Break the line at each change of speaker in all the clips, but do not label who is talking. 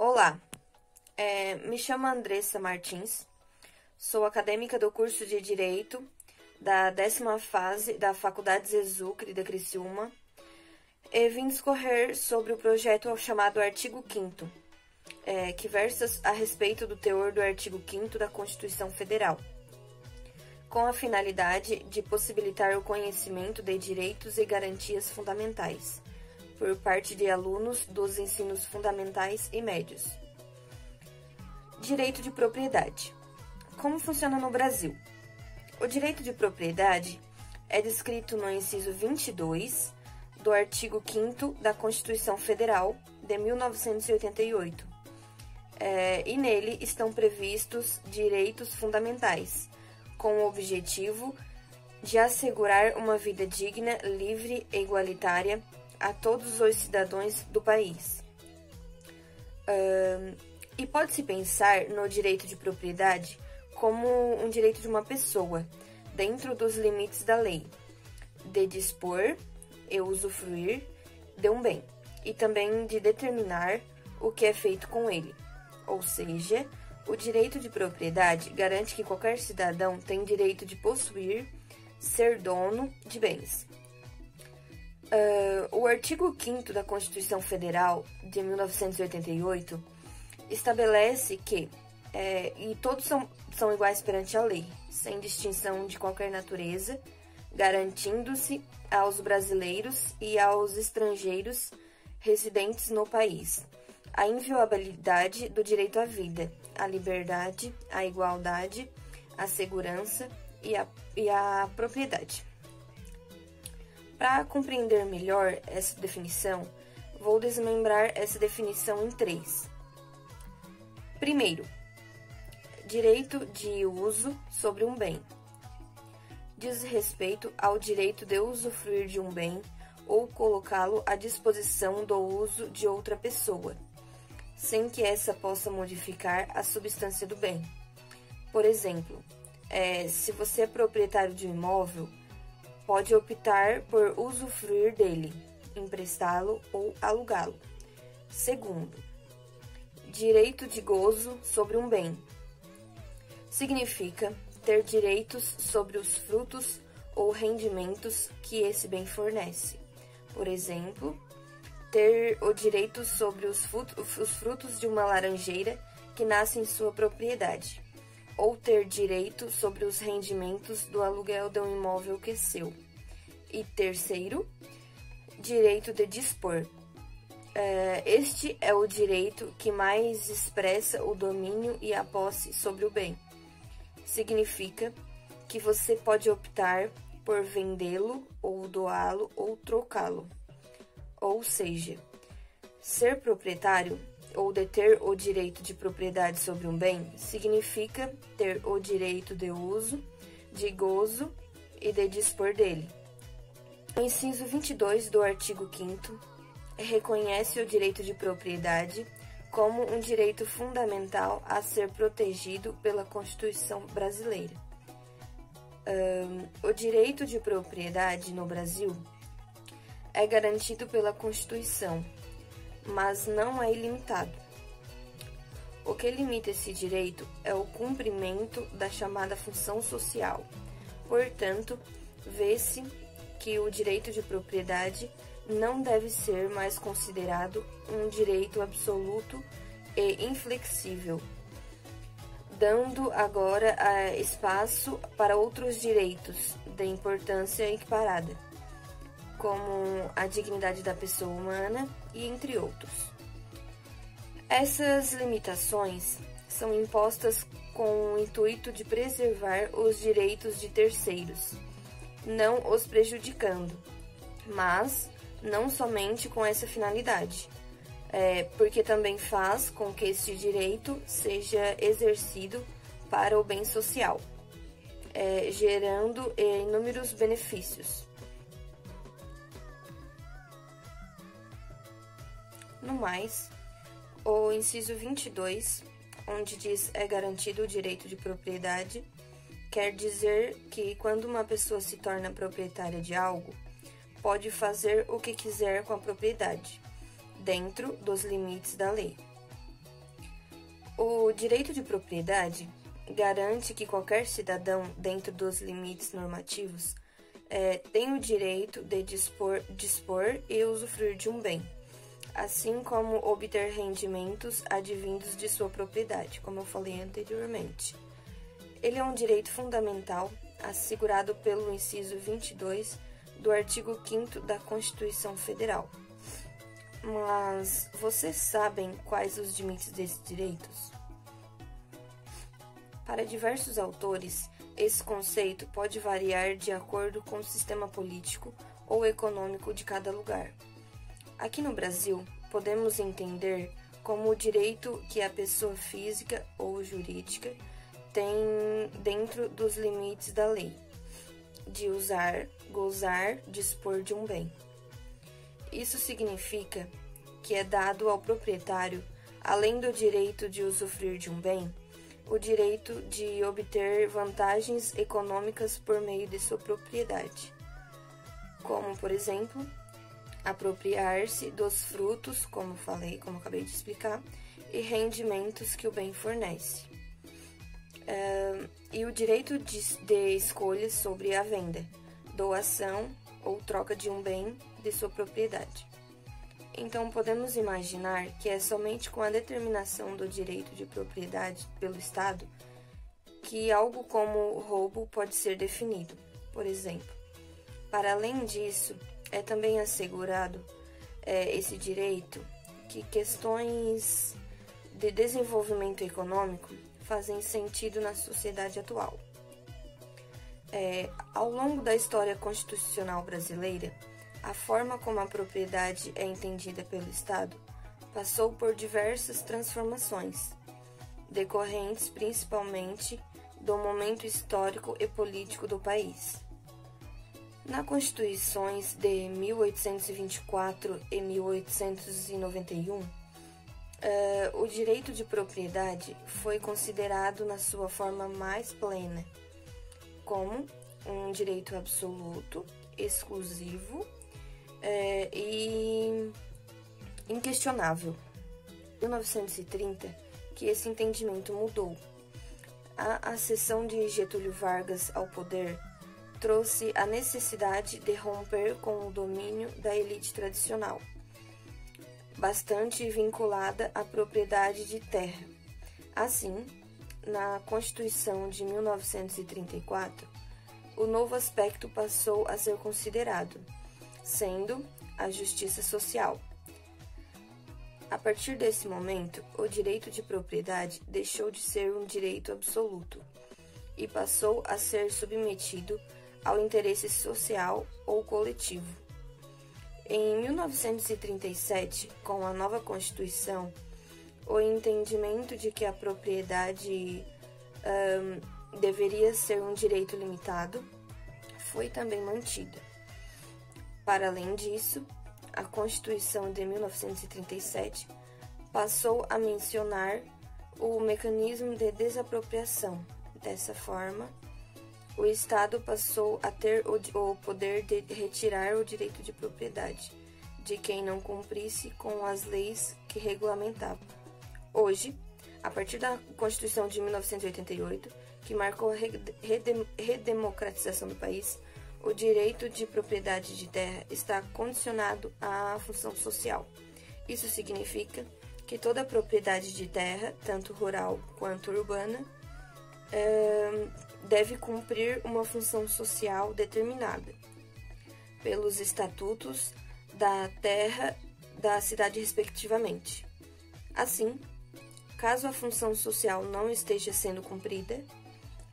Olá, me chamo Andressa Martins, sou acadêmica do curso de Direito da 10ª fase da Faculdade Zezucre da Criciúma e vim discorrer sobre o projeto chamado Artigo 5º, que versa a respeito do teor do artigo 5º da Constituição Federal, com a finalidade de possibilitar o conhecimento de direitos e garantias fundamentais por parte de alunos dos ensinos fundamentais e médios. Direito de propriedade. Como funciona no Brasil? O direito de propriedade é descrito no inciso 22 do artigo 5º da Constituição Federal de 1988. E nele estão previstos direitos fundamentais, com o objetivo de assegurar uma vida digna, livre e igualitária a todos os cidadãos do país. E pode-se pensar no direito de propriedade como um direito de uma pessoa, dentro dos limites da lei, de dispor e usufruir de um bem, e também de determinar o que é feito com ele. Ou seja, o direito de propriedade garante que qualquer cidadão tem direito de possuir, ser dono de bens. O artigo 5º da Constituição Federal de 1988 estabelece que e todos são iguais perante a lei, sem distinção de qualquer natureza, garantindo-se aos brasileiros e aos estrangeiros residentes no país a inviolabilidade do direito à vida, à liberdade, à igualdade, à segurança e à propriedade. Para compreender melhor essa definição, vou desmembrar essa definição em 3. Primeiro, direito de uso sobre um bem. Diz respeito ao direito de usufruir de um bem ou colocá-lo à disposição do uso de outra pessoa, sem que essa possa modificar a substância do bem. Por exemplo, se você é proprietário de um imóvel, pode optar por usufruir dele, emprestá-lo ou alugá-lo. Segundo, direito de gozo sobre um bem. Significa ter direitos sobre os frutos ou rendimentos que esse bem fornece. Por exemplo, ter o direito sobre os frutos de uma laranjeira que nasce em sua propriedade, ou ter direito sobre os rendimentos do aluguel de um imóvel que é seu. E terceiro, direito de dispor. Este é o direito que mais expressa o domínio e a posse sobre o bem. Significa que você pode optar por vendê-lo, ou doá-lo, ou trocá-lo. Ou seja, ser proprietário ou deter o direito de propriedade sobre um bem significa ter o direito de uso, de gozo e de dispor dele. O inciso 22 do artigo 5º reconhece o direito de propriedade como um direito fundamental a ser protegido pela Constituição brasileira. O direito de propriedade no Brasil é garantido pela Constituição, mas não é ilimitado. O que limita esse direito é o cumprimento da chamada função social. Portanto, vê-se que o direito de propriedade não deve ser mais considerado um direito absoluto e inflexível, dando agora espaço para outros direitos de importância equiparada, como a dignidade da pessoa humana e entre outros. Essas limitações são impostas com o intuito de preservar os direitos de terceiros, não os prejudicando, mas não somente com essa finalidade, porque também faz com que este direito seja exercido para o bem social, gerando inúmeros benefícios. No mais, o inciso 22, onde diz é garantido o direito de propriedade, quer dizer que quando uma pessoa se torna proprietária de algo, pode fazer o que quiser com a propriedade, dentro dos limites da lei. O direito de propriedade garante que qualquer cidadão, dentro dos limites normativos, tem o direito de dispor e usufruir de um bem, assim como obter rendimentos advindos de sua propriedade, como eu falei anteriormente. Ele é um direito fundamental assegurado pelo inciso 22 do artigo 5º da Constituição Federal. Mas vocês sabem quais os limites desses direitos? Para diversos autores, esse conceito pode variar de acordo com o sistema político ou econômico de cada lugar. Aqui no Brasil, podemos entender como o direito que a pessoa física ou jurídica tem dentro dos limites da lei, de usar, gozar, dispor de um bem. Isso significa que é dado ao proprietário, além do direito de usufruir de um bem, o direito de obter vantagens econômicas por meio de sua propriedade, como, por exemplo, apropriar-se dos frutos, como acabei de explicar, e rendimentos que o bem fornece. E o direito de escolha sobre a venda, doação ou troca de um bem de sua propriedade. Então, podemos imaginar que é somente com a determinação do direito de propriedade pelo Estado que algo como roubo pode ser definido. Por exemplo, para além disso, é também assegurado esse direito que questões de desenvolvimento econômico fazem sentido na sociedade atual. Ao longo da história constitucional brasileira, a forma como a propriedade é entendida pelo Estado passou por diversas transformações, decorrentes principalmente do momento histórico e político do país. Nas Constituições de 1824 e 1891, o direito de propriedade foi considerado na sua forma mais plena, como um direito absoluto, exclusivo e inquestionável. Em 1930, que esse entendimento mudou. A ascensão de Getúlio Vargas ao poder trouxe a necessidade de romper com o domínio da elite tradicional, bastante vinculada à propriedade de terra. Assim, na Constituição de 1934, o novo aspecto passou a ser considerado, sendo a justiça social. A partir desse momento, o direito de propriedade deixou de ser um direito absoluto e passou a ser submetido ao interesse social ou coletivo. Em 1937, com a nova Constituição, o entendimento de que a propriedade deveria ser um direito limitado foi também mantida. Para além disso, a Constituição de 1937 passou a mencionar o mecanismo de desapropriação. Dessa forma, o Estado passou a ter o poder de retirar o direito de propriedade de quem não cumprisse com as leis que regulamentavam. Hoje, a partir da Constituição de 1988, que marcou a redemocratização do país, o direito de propriedade de terra está condicionado à função social. Isso significa que toda propriedade de terra, tanto rural quanto urbana, deve cumprir uma função social determinada pelos estatutos da terra da cidade respectivamente. Assim, caso a função social não esteja sendo cumprida,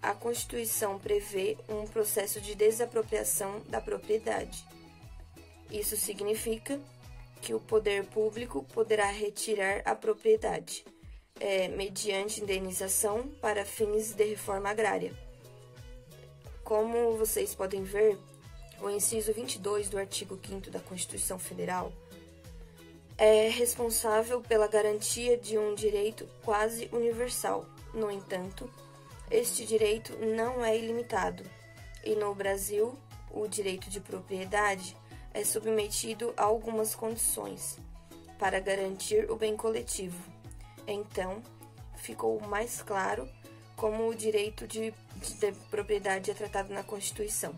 a Constituição prevê um processo de desapropriação da propriedade. Isso significa que o poder público poderá retirar a propriedade, mediante indenização para fins de reforma agrária. Como vocês podem ver, o inciso 22 do artigo 5º da Constituição Federal é responsável pela garantia de um direito quase universal. No entanto, este direito não é ilimitado, e no Brasil, o direito de propriedade é submetido a algumas condições para garantir o bem coletivo. Então, ficou mais claro como o direito de propriedade é tratado na Constituição.